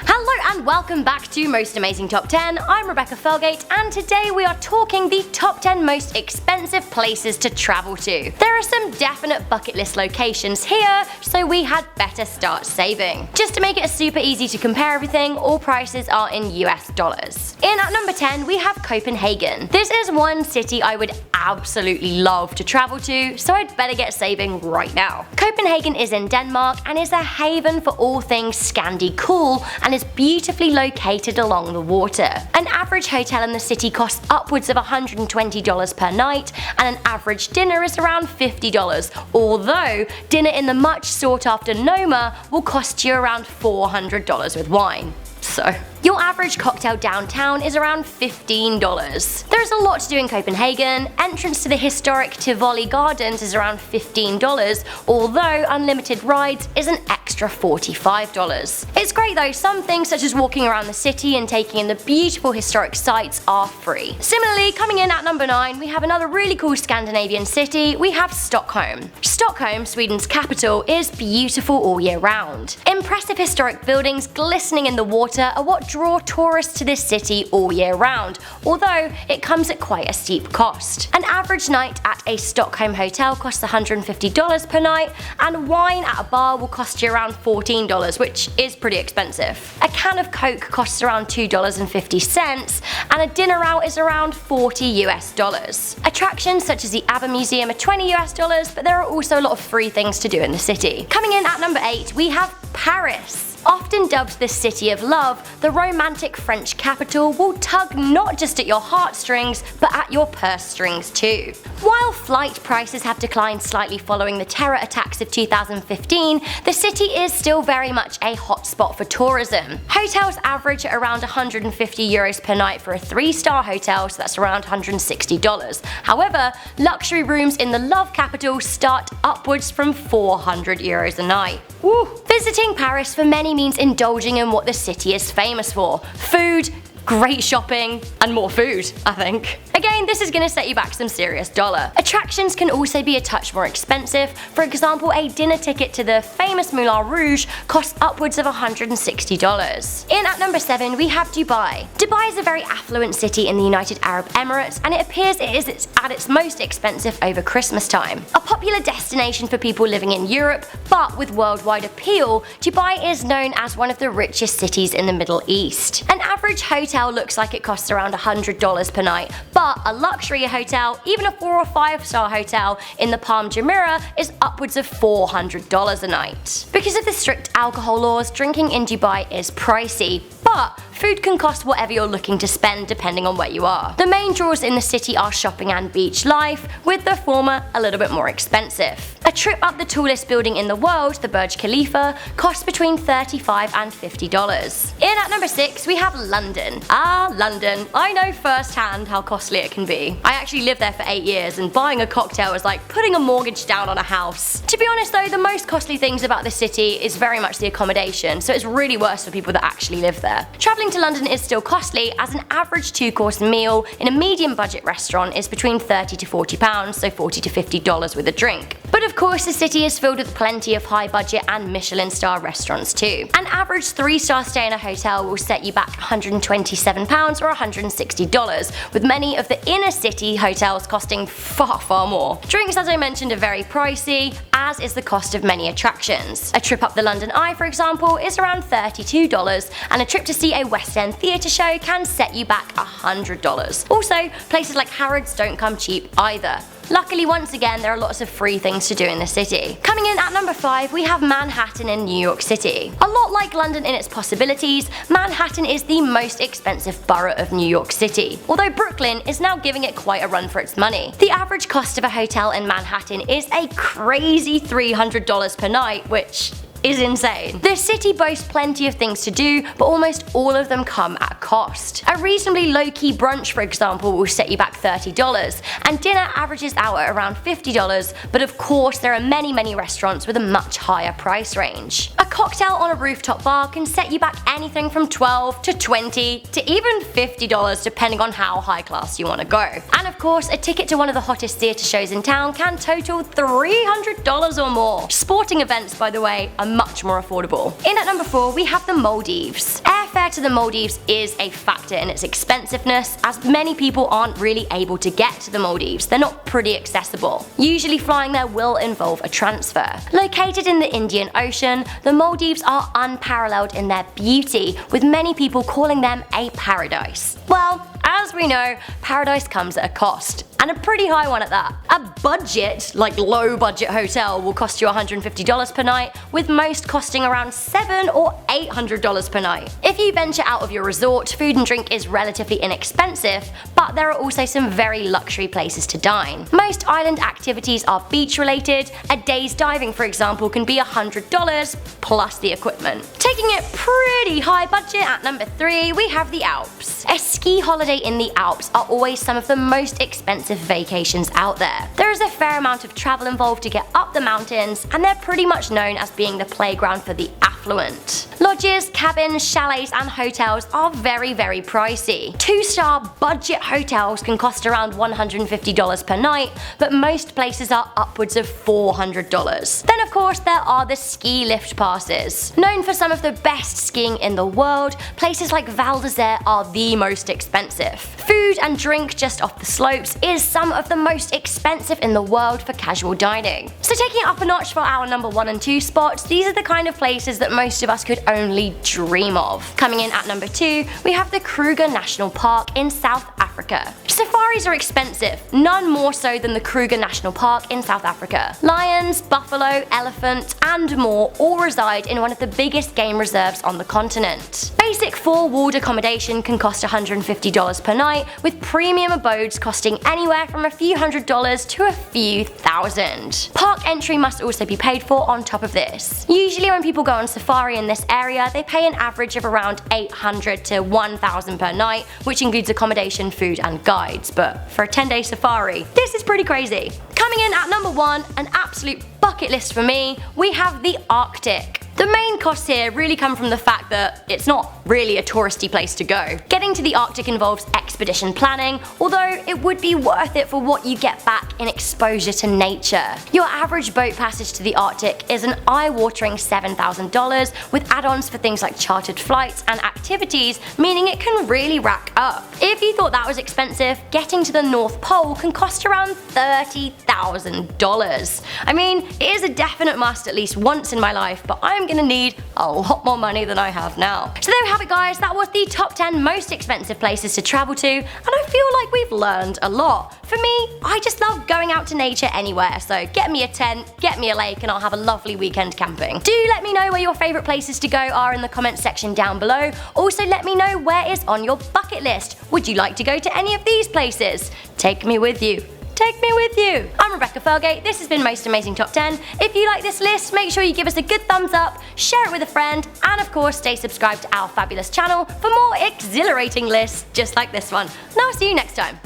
Hello and welcome back to Most Amazing Top 10. I'm Rebecca Felgate and today we are talking the top 10 most expensive places to travel to. There are some definite bucket list locations here, so we had better start saving. Just to make it super easy to compare everything, all prices are in US dollars. In at number 10 we have Copenhagen. This is one city I would absolutely love to travel to, so I'd better get saving right now. Copenhagen is in Denmark and is a haven for all things Scandi cool and is beautifully located along the water. An average hotel in the city costs upwards of $120 per night, and an average dinner is around $50, although dinner in the much sought after Noma will cost you around $400 with wine. So, your average cocktail downtown is around $15. There is a lot to do in Copenhagen. Entrance to the historic Tivoli Gardens is around $15, although unlimited rides is an extra $45. It's great though, some things such as walking around the city and taking in the beautiful historic sites are free. Similarly, coming in at number 9, we have another really cool Scandinavian city. We have Stockholm. Stockholm, Sweden's capital, is beautiful all year round. Impressive historic buildings glistening in the water are what draw tourists to this city all year round, although it comes at quite a steep cost. An average night at a Stockholm hotel costs $150 per night, and wine at a bar will cost you around $14, which is pretty expensive. A can of Coke costs around $2.50, and a dinner out is around $40 US. Attractions such as the ABBA Museum are $20 US, but there are also a lot of free things to do in the city. Coming in at number 8, we have Paris. Often dubbed the City of Love, the romantic French capital will tug not just at your heartstrings, but at your purse strings too. While flight prices have declined slightly following the terror attacks of 2015, the city is still very much a hotspot for tourism. Hotels average at around €150 per night for a 3-star hotel, so that's around $160. However, luxury rooms in the Love capital start upwards from €400 a night. Woo. Visiting Paris for many means indulging in what the city is famous for: food, great shopping, and more food, I think. Again, this is gonna set you back some serious dollar. Attractions can also be a touch more expensive. For example, a dinner ticket to the famous Moulin Rouge costs upwards of $160. In at number 7, we have Dubai. Dubai is a very affluent city in the United Arab Emirates, and it appears it is at its most expensive over Christmas time. A popular destination for people living in Europe, but with worldwide appeal, Dubai is known as one of the richest cities in the Middle East. An average hotel looks like it costs around $100 per night, but a luxury hotel, even a 4 or 5-star hotel in the Palm Jumeirah, is upwards of $400 a night. Because of the strict alcohol laws, drinking in Dubai is pricey, but food can cost whatever you're looking to spend depending on where you are. The main draws in the city are shopping and beach life, with the former a little bit more expensive. A trip up the tallest building in the world, the Burj Khalifa, costs between $35 and $50. In at number 6, we have London. London. I know firsthand how costly it can be. I actually lived there for 8 years, and buying a cocktail is like putting a mortgage down on a house. To be honest though, the most costly things about the city is very much the accommodation, so it's really worse for people that actually live there. Travelling to London is still costly, as an average 2-course meal in a medium budget restaurant is between £30 to £40, so $40 to $50 with a drink. But of course, the city is filled with plenty of high budget and Michelin star restaurants too. An average 3-star stay in a hotel will set you back £127 or $160, with many of the inner city hotels costing far more. Drinks, as I mentioned, are very pricey, as is the cost of many attractions. A trip up the London Eye, for example, is around $32, and a trip to see a West End theatre show can set you back $100. Also, places like Harrods don't come cheap either. Luckily, once again, there are lots of free things to do in the city. Coming in at number 5, we have Manhattan in New York City. A lot like London in its possibilities, Manhattan is the most expensive borough of New York City, although Brooklyn is now giving it quite a run for its money. The average cost of a hotel in Manhattan is a crazy $300 per night, which is insane. The city boasts plenty of things to do, but almost all of them come at a cost. A reasonably low-key brunch, for example, will set you back $30, and dinner averages out at around $50, but of course there are many restaurants with a much higher price range. A cocktail on a rooftop bar can set you back anything from $12 to $20 to even $50 depending on how high class you want to go. And of course, a ticket to one of the hottest theatre shows in town can total $300 or more. Sporting events, by the way, are much more affordable. In at number 4, we have the Maldives. Airfare to the Maldives is a factor in its expensiveness, as many people aren't really able to get to the Maldives. They're not pretty accessible. Usually flying there will involve a transfer. Located in the Indian Ocean, the Maldives are unparalleled in their beauty, with many people calling them a paradise. Well, as we know, paradise comes at a cost, and a pretty high one at that. A budget, like low budget hotel will cost you $150 per night, with most costing around $700 or $800 per night. If you venture out of your resort, food and drink is relatively inexpensive, but there are also some very luxury places to dine. Most island activities are beach related. A day's diving, for example, can be $100 plus the equipment. Taking it pretty high budget at number 3, we have the Alps. A ski holiday in the Alps are always some of the most expensive vacations out there. There is a fair amount of travel involved to get up the mountains, and they're pretty much known as being the playground for the affluent. Lodges, cabins, chalets and hotels are very pricey. 2-star budget hotels can cost around $150 per night, but most places are upwards of $400. Then of course there are the ski lift passes. Known for some of the best skiing in the world, places like Val d'Isère are the most expensive. Food and drink just off the slopes is some of the most expensive in the world for casual dining. So taking it up a notch for our number 1 and 2 spots, these are the kind of places that most of us could only dream of. Coming in at number 2, we have the Kruger National Park in South Africa. Safaris are expensive, none more so than the Kruger National Park in South Africa. Lions, buffalo, elephant and more all reside in one of the biggest game reserves on the continent. Basic 4-walled accommodation can cost $150 per night, with premium abodes costing anywhere from a few $100s to a few thousand. Park entry must also be paid for on top of this. Usually when people go on safari in this area, they pay an average of around $800 to $1,000 per night, which includes accommodation, food and guides, but for a 10-day safari, this is pretty crazy. Coming in at number 1, an absolute bucket list for me, we have the Arctic. The main costs here really come from the fact that it's not really a touristy place to go. Getting to the Arctic involves expedition planning, although it would be worth it for what you get back in exposure to nature. Your average boat passage to the Arctic is an eye-watering $7,000, with add-ons for things like chartered flights and activities, meaning it can really rack up. If you thought that was expensive, getting to the North Pole can cost around $30,000. I mean, it is a definite must at least once in my life, but I'm gonna need a lot more money than I have now. So there we have it guys, that was the top 10 most expensive places to travel to, and I feel like we've learned a lot. For me, I just love going out to nature anywhere, so get me a tent, get me a lake and I'll have a lovely weekend camping. Do let me know where your favourite places to go are in the comments section down below. Also let me know where is on your bucket list. Would you like to go to any of these places? Take me with you. Take me with you. I'm Rebecca Felgate, this has been Most Amazing Top 10. If you like this list, make sure you give us a good thumbs up, share it with a friend, and of course stay subscribed to our fabulous channel for more exhilarating lists just like this one. And I'll see you next time.